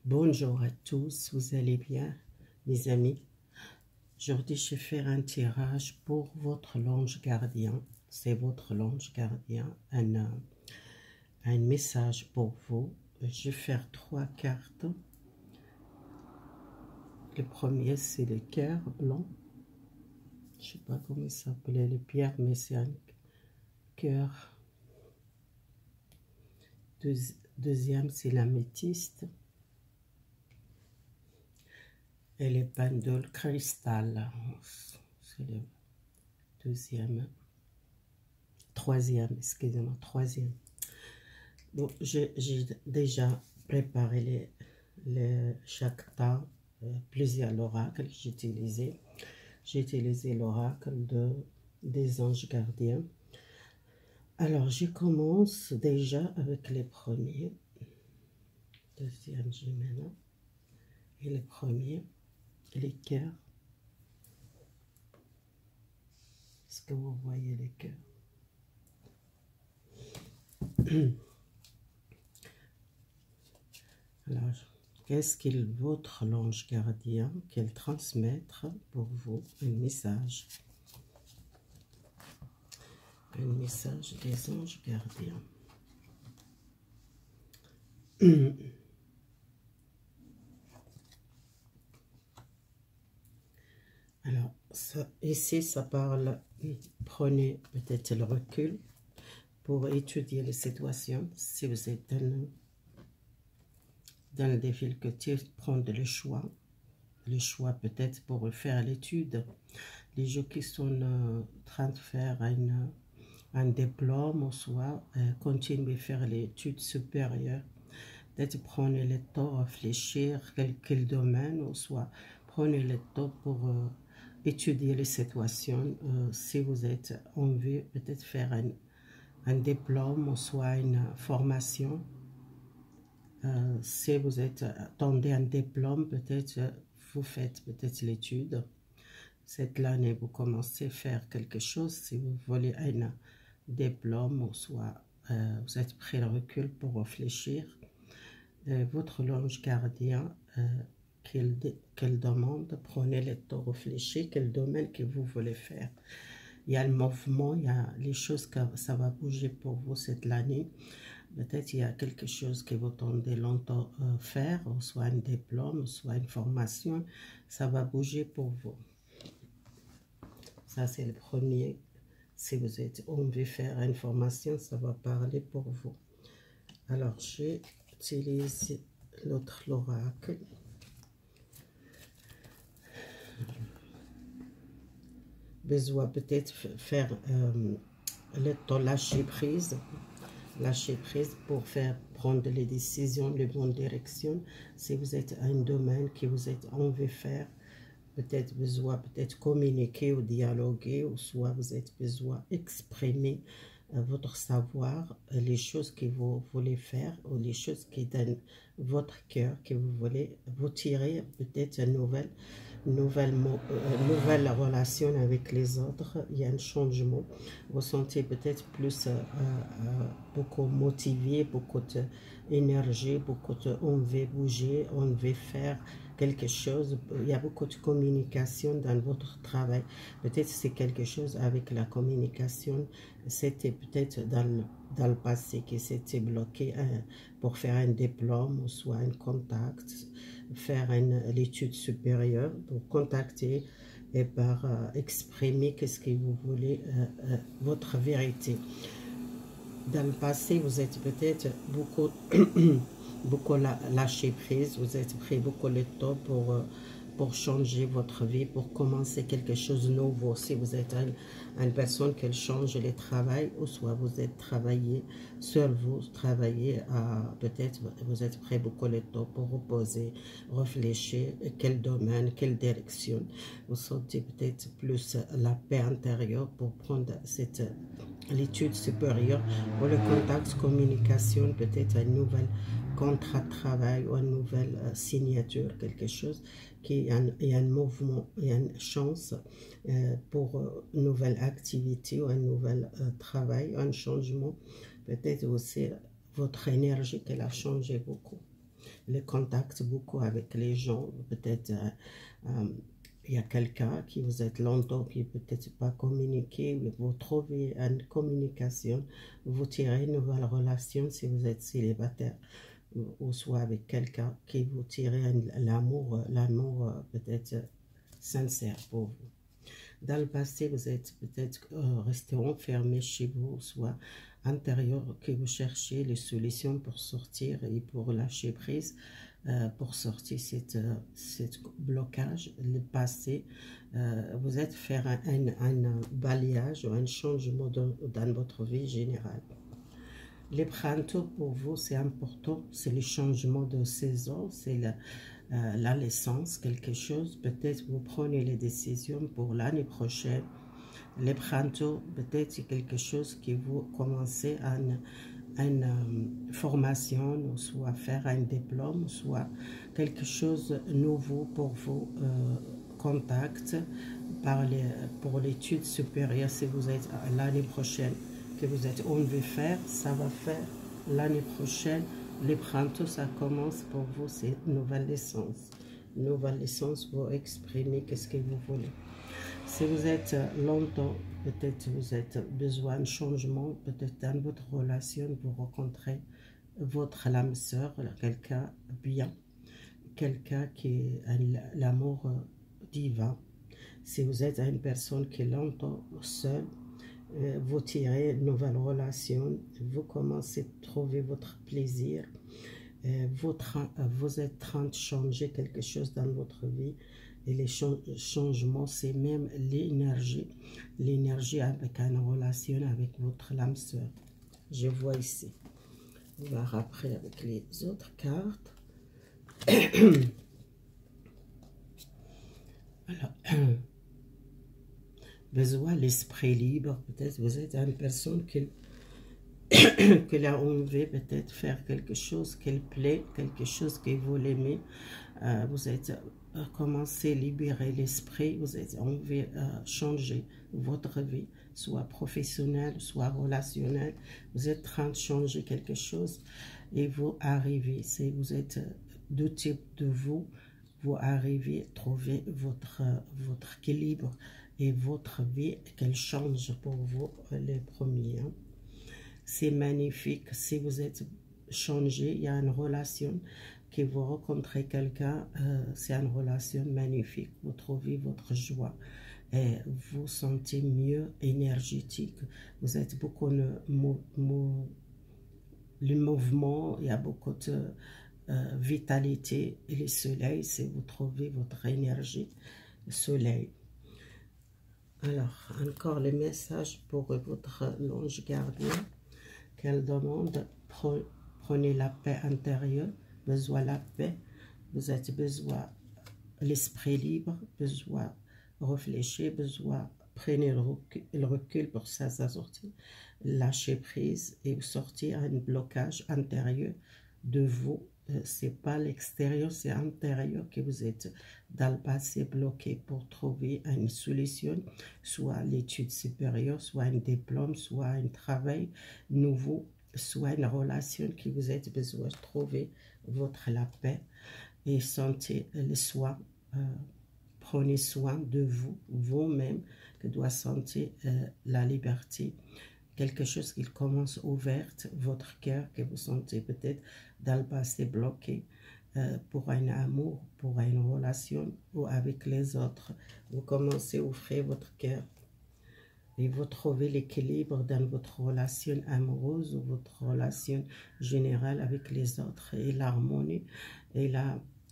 Bonjour à tous, vous allez bien, mes amis? Aujourd'hui, je vais faire un tirage pour votre l'ange gardien. C'est votre l'ange gardien, un message pour vous. Je vais faire 3 cartes. Le premier, c'est le cœur blanc. Je ne sais pas comment il s'appelait, le pierre, mais c'est un cœur. Deuxième, c'est l'améthyste. Et les pendules cristal, c'est le deuxième. Troisième, excusez-moi, troisième. Bon, j'ai déjà préparé chaque temps, plusieurs oracles. J'ai utilisé l'oracle des anges gardiens. Alors, je commence déjà avec les premiers. Deuxième, j'ai maintenant. Et les premiers, les cœurs. Est-ce que vous voyez les cœurs? Alors, qu'est-ce qu'il votre l'ange gardien qu'elle transmettre pour vous un message des anges gardiens. Alors, ici, ça parle, prenez peut-être le recul pour étudier les situations. Si vous êtes dans la difficulté, prendre le choix peut-être pour faire l'étude. Les gens qui sont en train de faire un diplôme, ou soit continuer à faire l'étude supérieure, peut-être prenez le temps de réfléchir quel domaine, ou soit prenez le temps pour étudier les situations. Si vous êtes envie peut-être faire un diplôme, ou soit une formation. Si vous attendez un diplôme, peut-être vous faites peut-être l'étude. Cette année, vous commencez à faire quelque chose. Si vous voulez un diplôme, ou soit vous êtes pris le recul pour réfléchir. Votre l'ange gardien, quelle demande, prenez le temps de réfléchir, quel domaine que vous voulez faire. Il y a le mouvement, il y a les choses que ça va bouger pour vous cette année. Peut-être il y a quelque chose que vous tendez longtemps faire, ou soit un diplôme, ou soit une formation, ça va bouger pour vous. Ça, c'est le premier. Si vous êtes envie de faire une formation, ça va parler pour vous. Alors, j'utilise l'autre oracle. Besoin peut-être faire le temps lâcher prise pour prendre les décisions, les bonnes directions. Si vous êtes un domaine que vous êtes envie de faire, peut-être besoin peut-être communiquer ou dialoguer, ou soit vous êtes besoin exprimer votre savoir, les choses que vous voulez faire, ou les choses qui donnent votre cœur, que vous voulez vous tirer peut-être une nouvelle relation avec les autres. Il y a un changement, vous sentez peut-être plus beaucoup motivé, beaucoup d'énergie, beaucoup envie de bouger, envie de faire quelque chose. Il y a beaucoup de communication dans votre travail. Peut-être c'est quelque chose avec la communication. C'était peut-être dans le passé que c'était bloqué pour faire un diplôme, ou soit un contact, faire l'étude supérieure, pour contacter et par exprimer qu'est-ce que vous voulez, votre vérité. Dans le passé, vous êtes peut-être beaucoup beaucoup lâché prise, vous êtes pris beaucoup de temps pour changer votre vie, pour commencer quelque chose de nouveau. Si vous êtes une personne qui change le travail, ou soit vous êtes travaillé sur vous, travaillez peut-être vous êtes pris beaucoup de temps pour reposer, réfléchir, quel domaine, quelle direction. Vous sentez peut-être plus la paix intérieure pour prendre l'étude supérieure, pour le contact, communication, peut-être une nouvelle contrat de travail ou une nouvelle signature, quelque chose qui y a un mouvement, il y a une chance pour une nouvelle activité ou un nouvel travail, un changement. Peut-être aussi votre énergie qu'elle a changé beaucoup. le contact beaucoup avec les gens. Peut-être il y a quelqu'un qui vous êtes longtemps qui peut-être pas communiqué, mais vous trouvez une communication, vous tirez une nouvelle relation si vous êtes célibataire, ou soit avec quelqu'un qui vous tire l'amour peut-être sincère pour vous. Dans le passé, vous êtes peut-être resté enfermé chez vous, soit intérieur, que vous cherchez les solutions pour sortir et pour lâcher prise, pour sortir cette blocage, le passé. Vous êtes faire un balayage ou un changement dans votre vie générale. Les printemps pour vous, c'est important, c'est le changement de saison, c'est la naissance, quelque chose. Peut-être vous prenez les décisions pour l'année prochaine. Les printemps, peut-être c'est quelque chose qui vous commencez une formation, soit faire un diplôme, soit quelque chose de nouveau pour vos contacts pour l'étude supérieure. Si vous êtes l'année prochaine que vous êtes envie de faire, ça va faire l'année prochaine. Les printemps, ça commence pour vous, c'est une nouvelle licence. Nouvelle licence, vous exprimez qu'est-ce que vous voulez. Si vous êtes longtemps, peut-être vous avez besoin de changement, peut-être dans votre relation, vous rencontrez votre âme sœur, quelqu'un bien, quelqu'un qui a l'amour divin. Si vous êtes une personne qui est longtemps seule, vous tirez une nouvelle relation, vous commencez à trouver votre plaisir, vous êtes en train de changer quelque chose dans votre vie. Et les changements, c'est même l'énergie avec une relation avec votre âme sœur. Je vois ici. On va voir après avec les autres cartes. Alors, besoin l'esprit libre. Peut-être vous êtes une personne qui a envie peut-être faire quelque chose qu'elle plaît, quelque chose que vous l'aimez. Vous êtes commencé à libérer l'esprit, vous êtes envie de changer votre vie, soit professionnelle, soit relationnelle. Vous êtes en train de changer quelque chose et vous arrivez, si vous êtes deux types de vous arrivez à trouver votre équilibre et votre vie qu'elle change pour vous les premiers. Hein. C'est magnifique. Si vous êtes changé, il y a une relation que vous rencontrez quelqu'un, c'est une relation magnifique. Vous trouvez votre joie et vous sentez mieux énergétique. Vous êtes beaucoup le mouvement, il y a beaucoup de vitalité. Et le soleil, c'est vous trouvez votre énergie, le soleil. Alors, encore le message pour votre l'ange gardien. Qu'elle demande, prenez la paix intérieure, besoin de la paix, vous avez besoin l'esprit libre, besoin réfléchir, besoin prenez le recul pour ça sortir, lâcher prise et sortir un blocage intérieur de vous. C'est pas l'extérieur, c'est l'intérieur que vous êtes dans le passé bloqué pour trouver une solution, soit l'étude supérieure, soit un diplôme, soit un travail nouveau, soit une relation que vous avez besoin de trouver la paix et sentez le soin. Prenez soin de vous, vous-même, que doit sentir la liberté. Quelque chose qui commence ouverte, votre cœur, que vous sentez peut-être dans le passé bloqué pour un amour, pour une relation ou avec les autres. Vous commencez à ouvrir votre cœur et vous trouvez l'équilibre dans votre relation amoureuse ou votre relation générale avec les autres et l'harmonie et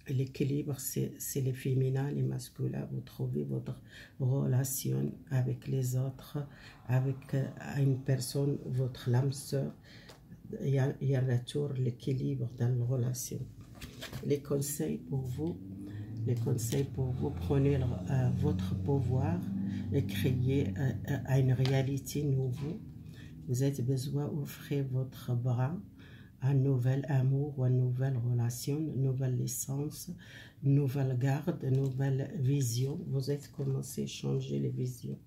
l'équilibre, c'est le féminin et le masculin. Vous trouvez votre relation avec les autres, avec une personne, votre âme sœur. Il y a retour l'équilibre dans la relation. Les conseils pour vous, prenez votre pouvoir et créez une réalité nouvelle. Vous avez besoin d'offrir votre bras un nouvel amour ou une nouvelle relation, une nouvelle licence, une nouvelle garde, une nouvelle vision. Vous avez commencé à changer les visions.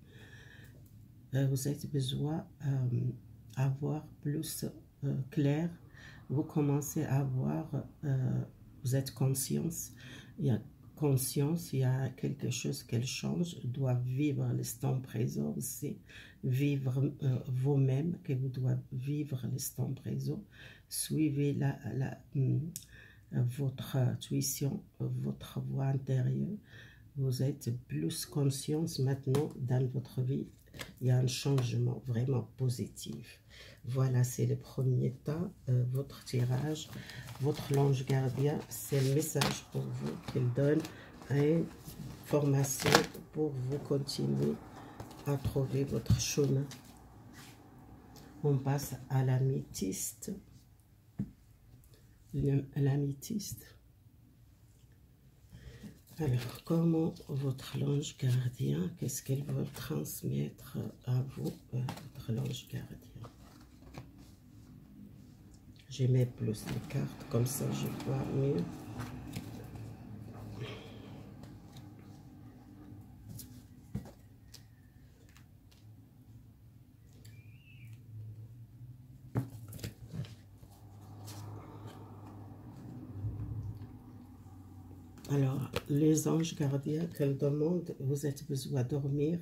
Vous avez besoin d'avoir plus clair. Vous commencez à avoir vous êtes conscience, il y a conscience, il y a quelque chose qu'elle change, doit vivre l'instant présent aussi, vivre vous-même, que vous devez vivre l'instant présent, suivez votre intuition, votre voix intérieure, vous êtes plus conscience maintenant dans votre vie, il y a un changement vraiment positif. Voilà, c'est le premier temps, votre tirage, votre l'ange gardien, c'est le message pour vous qu'il donne une formation pour vous continuer à trouver votre chemin. On passe à l'améthyste. L'améthyste. Alors, comment votre ange gardien, qu'est-ce qu'elle veut transmettre à vous, votre ange gardien? Je mets plus de cartes, comme ça je vois mieux. Alors, les anges gardiens qu'elle demande, vous êtes besoin de dormir,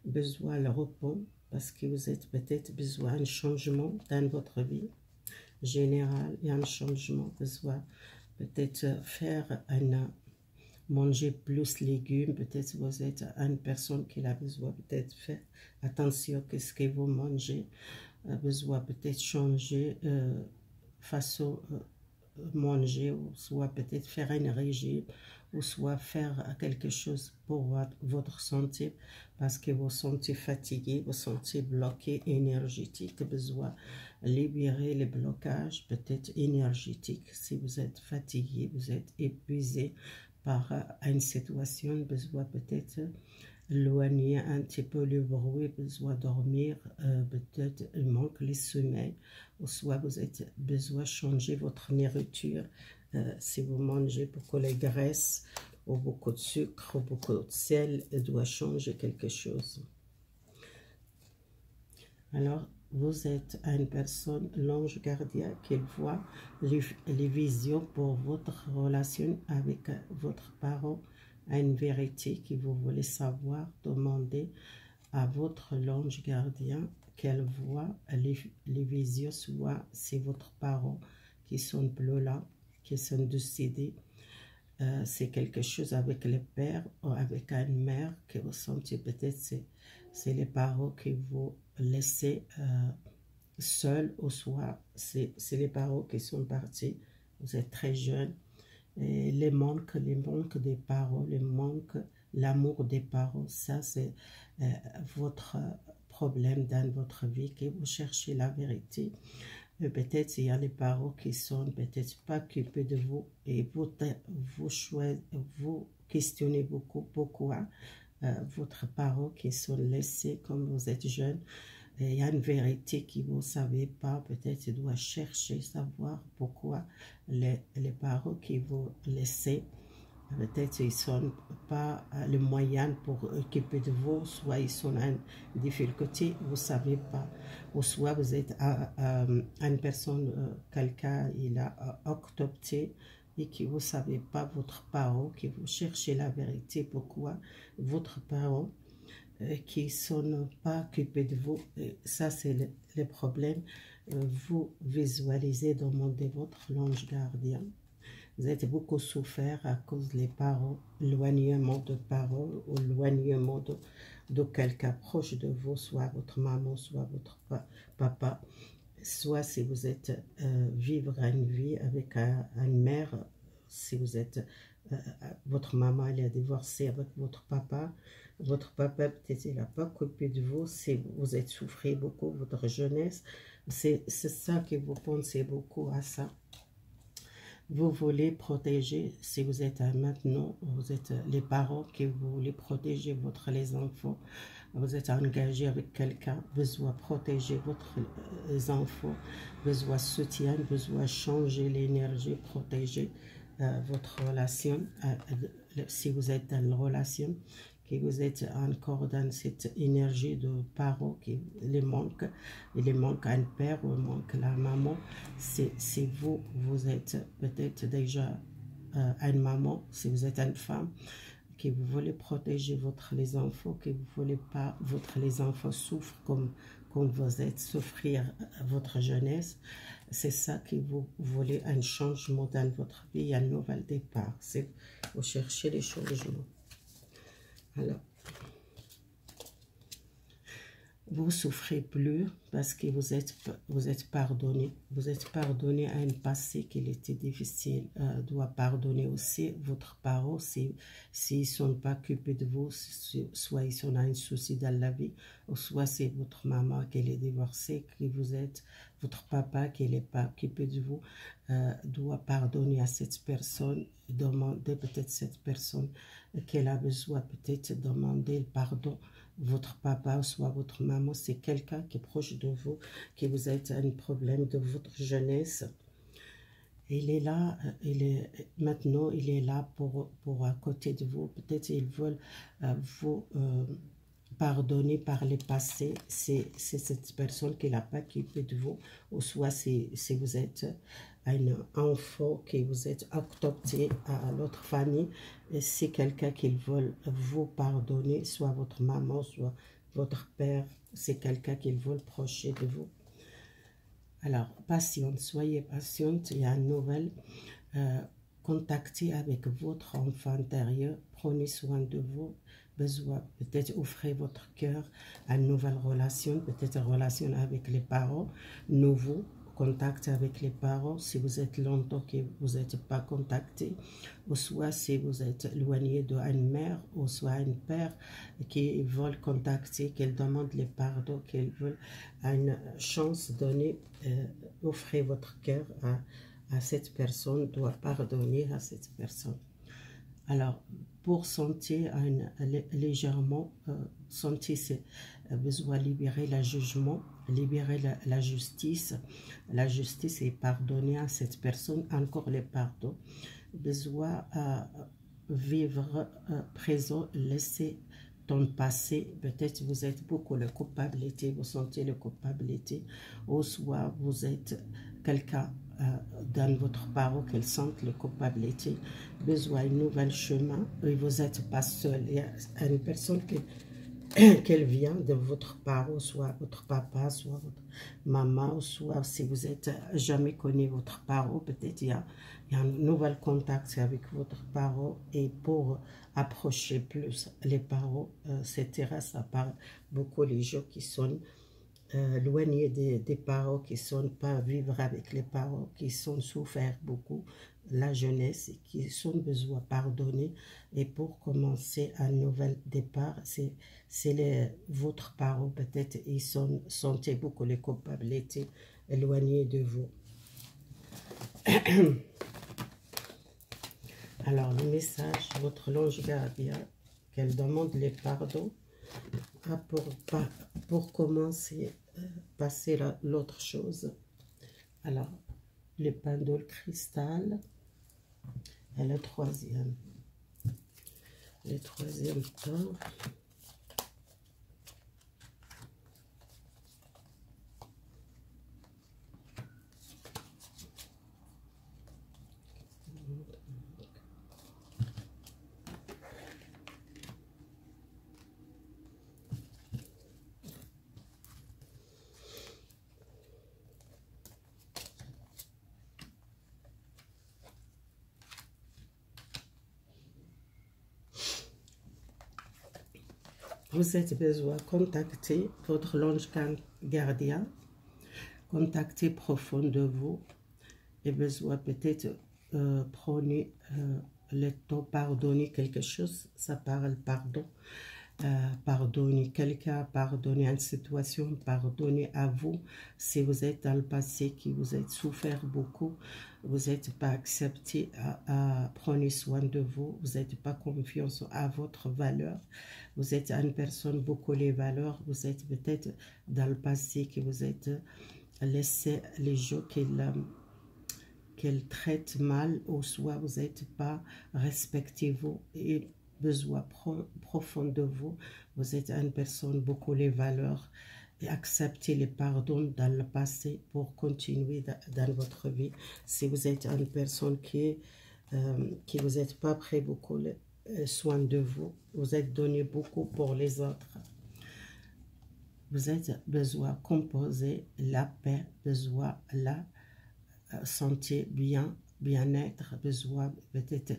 besoin de repos, parce que vous êtes peut-être besoin d'un changement dans votre vie générale. Il y a un changement, besoin peut-être faire manger plus de légumes, peut-être vous êtes une personne qui a besoin peut-être faire attention à ce que vous mangez, besoin peut-être changer façon manger, ou soit peut-être faire un régime, ou soit faire quelque chose pour votre santé, parce que vous sentez fatigué, vous sentez bloqué, énergétique, besoin libérer les blocages, peut-être énergétiques. Si vous êtes fatigué, vous êtes épuisé par une situation, besoin peut-être éloigner un petit peu le bruit, besoin dormir, peut-être il manque le sommeil, ou soit vous avez besoin de changer votre nourriture, si vous mangez beaucoup de graisse, ou beaucoup de sucre, ou beaucoup de sel, il doit changer quelque chose. Alors, vous êtes une personne, l'ange gardien, qui voit les visions pour votre relation avec votre parent, une vérité que vous voulez savoir, demandez à votre ange gardien qu'elle voit les visions, soit c'est votre parent qui sont plus là, qui sont décédés. C'est quelque chose avec le père ou avec une mère que vous sentez peut-être c'est les parents qui vous laissez seuls, ou soit c'est les parents qui sont partis, vous êtes très jeune, et les manques des parents, l'amour des parents, ça c'est votre problème dans votre vie, que vous cherchez la vérité. Peut-être il y a les parents qui sont peut-être pas occupés de vous, et vous questionnez beaucoup pourquoi votre parents qui sont laissés comme vous êtes jeune. Il y a une vérité que vous ne savez pas, peut-être il doit chercher, savoir pourquoi les parents qui vous laissent, peut-être ils ne sont pas le moyen pour occuper de vous, soit ils sont en difficulté, vous ne savez pas, ou soit vous êtes une personne, quelqu'un il a octopté, et que vous ne savez pas votre parent, que vous cherchez la vérité, pourquoi votre parent qui ne sont pas occupés de vous. Ça, c'est le problème. Vous visualisez, demandez votre ange gardien. Vous êtes beaucoup souffert à cause des parents, l'éloignement de parents, ou l'éloignement de quelqu'un proche de vous, soit votre maman, soit votre papa. Soit si vous êtes vivre une vie avec une mère, si vous êtes votre maman elle est divorcée avec votre papa peut-être il n'a pas occupé de vous, si vous êtes souffré beaucoup votre jeunesse, c'est ça que vous pensez beaucoup à ça. Vous voulez protéger, si vous êtes maintenant, vous êtes les parents qui vous voulez protéger les enfants, vous êtes engagé avec quelqu'un, besoin protéger les enfants, besoin soutien, besoin changer l'énergie, protéger votre relation, si vous êtes dans une relation, que vous êtes encore dans cette énergie de parents qui il manque un père ou il manque la maman, si vous êtes peut-être déjà une maman, si vous êtes une femme, que vous voulez protéger les enfants, que vous ne voulez pas les enfants souffrent comme vous êtes, souffrir votre jeunesse. C'est ça que vous voulez, un changement dans votre vie, un nouvel départ. C'est vous cherchez les changements. Alors, vous souffrez plus parce que vous êtes pardonné. Vous êtes pardonné à un passé qui était difficile. Doit pardonner aussi votre parent s'ils ne sont pas occupés de vous, soit ils ont un souci dans la vie, ou soit c'est votre maman qui est divorcée, que vous êtes votre papa qui n'est pas occupé de vous. Doit pardonner à cette personne, demander peut-être cette personne qu'elle a besoin, peut-être demander pardon. Votre papa, soit votre maman, c'est quelqu'un qui est proche de vous, qui vous êtes un problème de votre jeunesse. Il est là, maintenant il est là pour à côté de vous. Peut-être ils veulent vous pardonner par le passé. C'est cette personne qui n'a pas occupé de vous, ou soit si vous êtes un enfant que vous êtes adopté à l'autre famille, c'est quelqu'un qui veut vous pardonner, soit votre maman, soit votre père, c'est quelqu'un qui veut proche de vous. Alors, patiente, soyez patiente, il y a une nouvelle. Contactez avec votre enfant intérieur, prenez soin de vous, besoin, peut-être offrez votre cœur à une nouvelle relation, peut-être une relation avec les parents, nouveau contact avec les parents, si vous êtes longtemps que vous n'êtes pas contacté, ou soit si vous êtes éloigné d'une mère, ou soit un père qui veulent contacter, qu'elle demande les pardons, qu'elle veut une chance donnée, offrez votre cœur à cette personne, doit pardonner à cette personne. Alors, pour sentir légèrement, sentir besoin de libérer le jugement, libérer la justice. La justice est pardonner à cette personne, encore le pardon. Besoin vivre présent, laisser ton passé. Peut-être vous êtes beaucoup la culpabilité, vous sentez la culpabilité, ou soit vous êtes quelqu'un dans votre parent qu'elle sente la culpabilité, besoin d'un nouvel chemin, et vous n'êtes pas seul. Il y a une personne qu'elle vient de votre parent, soit votre papa, soit votre maman, soit si vous n'êtes jamais connu votre parent, peut-être il y a un nouvel contact avec votre parent, et pour approcher plus les parents, etc. Ça parle beaucoup les gens qui sont éloignés des parents, qui ne sont pas vivre avec les parents, qui sont souffert beaucoup, la jeunesse, qui sont besoin pardonner. Et pour commencer un nouvel départ, c'est votre parent, peut-être ils sentaient beaucoup les culpabilités, éloignés de vous. Alors le message, votre l'ange gardien, qu'elle demande les pardons pour commencer passer l'autre chose. Alors le pendule cristal et le troisième temps. Vous êtes besoin de contacter votre l'ange gardien, contacter profond de vous, et besoin peut-être prenez le temps, pardonner quelque chose, ça parle pardon, pardonner quelqu'un, pardonner une situation, pardonner à vous, si vous êtes dans le passé, qui vous êtes souffert beaucoup, vous n'êtes pas accepté, prenez soin de vous, vous n'êtes pas confiance à votre valeur, vous êtes une personne beaucoup les valeurs, vous êtes peut-être dans le passé que vous êtes laissé les gens qu'elle traite mal, ou soit vous n'êtes pas respecté vous, et besoin profond de vous, vous êtes une personne beaucoup les valeurs, et accepter les pardons dans le passé pour continuer dans votre vie. Si vous êtes une personne qui qui vous n'êtes pas pris beaucoup soin de vous. Vous êtes donné beaucoup pour les autres. Vous êtes besoin de composer la paix, besoin de la santé, bien-être, besoin peut-être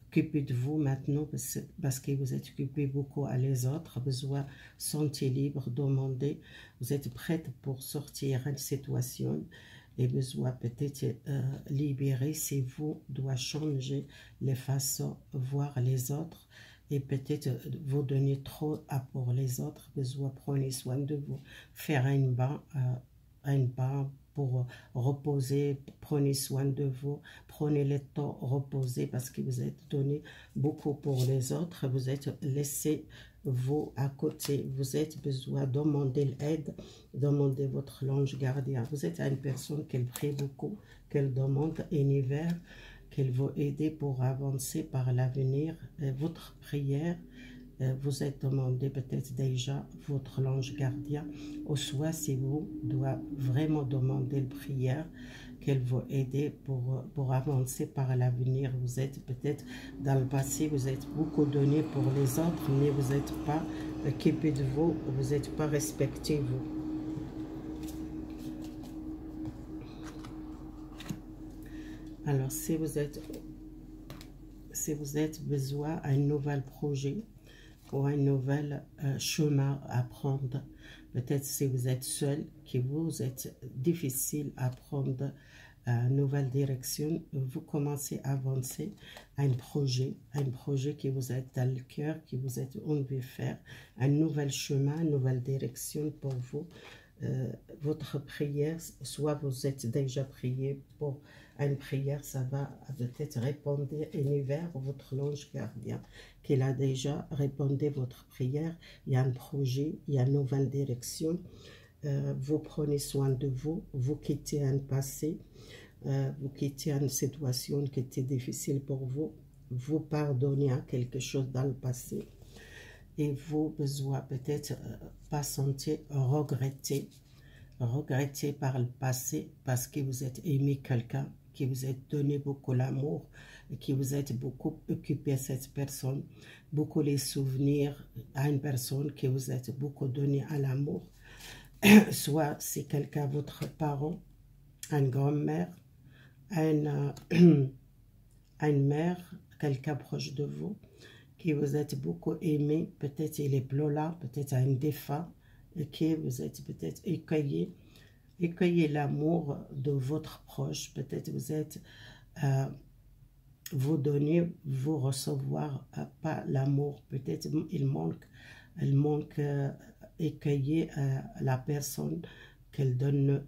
occuper de vous maintenant parce que vous êtes occupé beaucoup à les autres, besoin de santé libre, demander, vous êtes prête pour sortir d'une situation et besoin peut-être libérer si vous doit changer les façons de voir les autres et peut-être vous donner trop à pour les autres, besoin prendre soin de vous, faire un bain pour reposer, prenez soin de vous, prenez le temps reposer parce que vous êtes donné beaucoup pour les autres, vous êtes laissé vous à côté, vous êtes besoin de demander l'aide, demander votre ange gardien, vous êtes une personne qui prie beaucoup, qu'elle demande l'univers, qu'elle veut aider pour avancer par l'avenir, votre prière, vous êtes demandé peut-être déjà votre ange gardien, ou soit si vous doit vraiment demander la prière, qu'elle vous aider pour avancer par l'avenir. Vous êtes peut-être dans le passé, vous êtes beaucoup donné pour les autres, mais vous n'êtes pas occupé de vous, vous n'êtes pas respecté vous. Alors si vous êtes besoin d'un nouvel projet, ou un nouvel chemin à prendre. Peut-être si vous êtes seul, que vous êtes difficile à prendre une nouvelle direction, vous commencez à avancer un projet qui vous êtes dans le cœur, qui vous êtes envie de faire, un nouvel chemin, une nouvelle direction pour vous. Votre prière, soit vous êtes déjà prié pour une prière, ça va peut-être répondre l'univers, votre ange gardien, qu'il a déjà répondu votre prière, il y a un projet, il y a une nouvelle direction, vous prenez soin de vous, vous quittez un passé, vous quittez une situation qui était difficile pour vous, vous pardonnez à quelque chose dans le passé, et vous besoin peut-être pas sentir regretter par le passé parce que vous êtes aimé quelqu'un, qui vous êtes donné beaucoup l'amour, qui vous êtes beaucoup occupé à cette personne, beaucoup les souvenirs à une personne qui vous êtes beaucoup donné à l'amour, soit c'est quelqu'un, votre parent, une grand-mère, une mère, quelqu'un proche de vous, qui vous êtes beaucoup aimé, peut-être il est plus là, peut-être un défunt, et que vous êtes peut-être écueillé l'amour de votre proche, peut-être vous êtes, vous donner, vous recevoir pas l'amour, peut-être il manque écueiller la personne qu'elle donne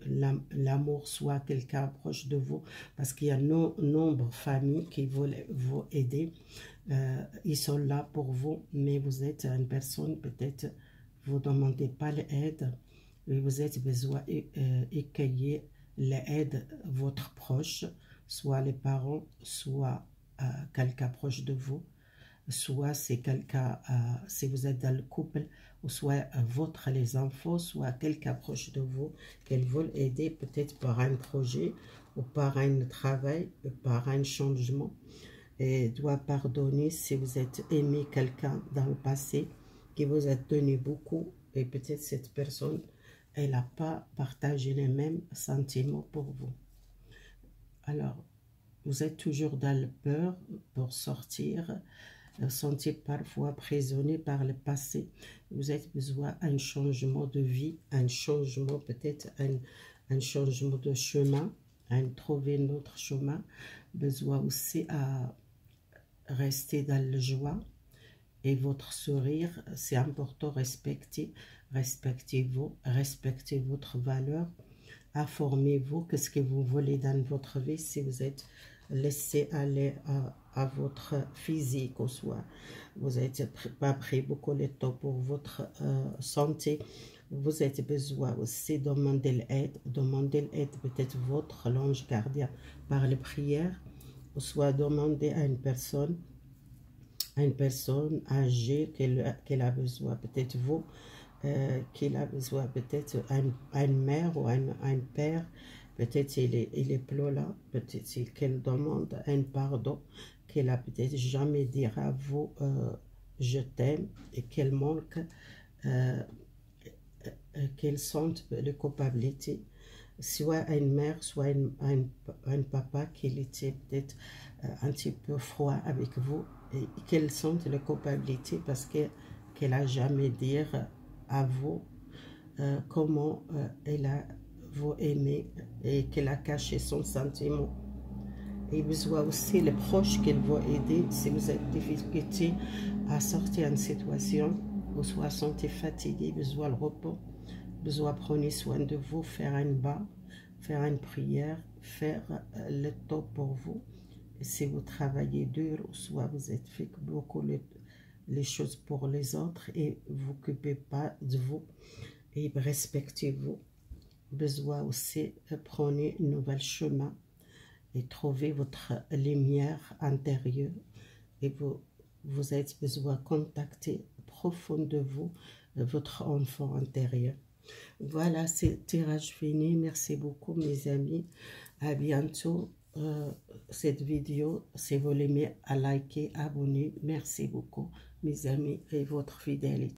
l'amour, soit quelqu'un proche de vous, parce qu'il y a nombre de familles qui veulent vous aider, ils sont là pour vous, mais vous êtes une personne, peut-être vous ne demandez pas l'aide, et vous êtes besoin d'accueillir l'aide de votre proche, soit les parents, soit quelqu'un proche de vous, soit c'est quelqu'un, si vous êtes dans le couple, ou soit votre les enfants, soit quelqu'un proche de vous, qu'elles veulent aider peut-être par un projet, ou par un travail, ou par un changement, et doit pardonner si vous êtes aimé quelqu'un dans le passé, qui vous a donné beaucoup, et peut-être cette personne, elle n'a pas partagé les mêmes sentiments pour vous. Alors, vous êtes toujours dans le peur pour sortir, sentez parfois prisonnier par le passé. Vous avez besoin d'un changement de vie, un changement, peut-être un changement de chemin, trouver un autre chemin. Besoin aussi à rester dans la joie et votre sourire, c'est important, respectez-vous, respectez votre valeur, informez-vous qu'est-ce que vous voulez dans votre vie. Si vous êtes laissé aller à votre physique, ou soit vous n'avez pas pris beaucoup de temps pour votre santé, vous avez besoin aussi de demander l'aide, peut-être votre ange gardien par les prières, ou soit demander à une personne âgée qu'elle a besoin, peut-être vous, qu'il a besoin, peut-être une mère ou un père Peut-être il est plus là, peut-être qu'elle demande un pardon, qu'elle a peut-être jamais dit à vous je t'aime et qu'elle manque, qu'elle sente la culpabilité. Soit une mère, soit un papa qui était peut-être un petit peu froid avec vous et qu'elle sente la culpabilité parce qu'elle n'a jamais dit à vous comment elle a vous aimé et qu'elle a caché son sentiment. Et besoin aussi les proches qu'elle va aider si vous êtes difficulté à sortir d'une situation ou soit sentez fatigué, besoin de repos, besoin prendre soin de vous, faire un bain, faire une prière, faire le temps pour vous. Et si vous travaillez dur, ou soit vous êtes fait beaucoup les choses pour les autres et vous occupez pas de vous et respectez-vous. Besoin aussi de prendre un nouvel chemin et trouver votre lumière intérieure et vous avez besoin de contacter profond de vous votre enfant intérieur. Voilà, c'est tirage fini. Merci beaucoup mes amis. À bientôt. Cette vidéo, si vous l'aimez, à liker, abonner. Merci beaucoup mes amis et votre fidélité.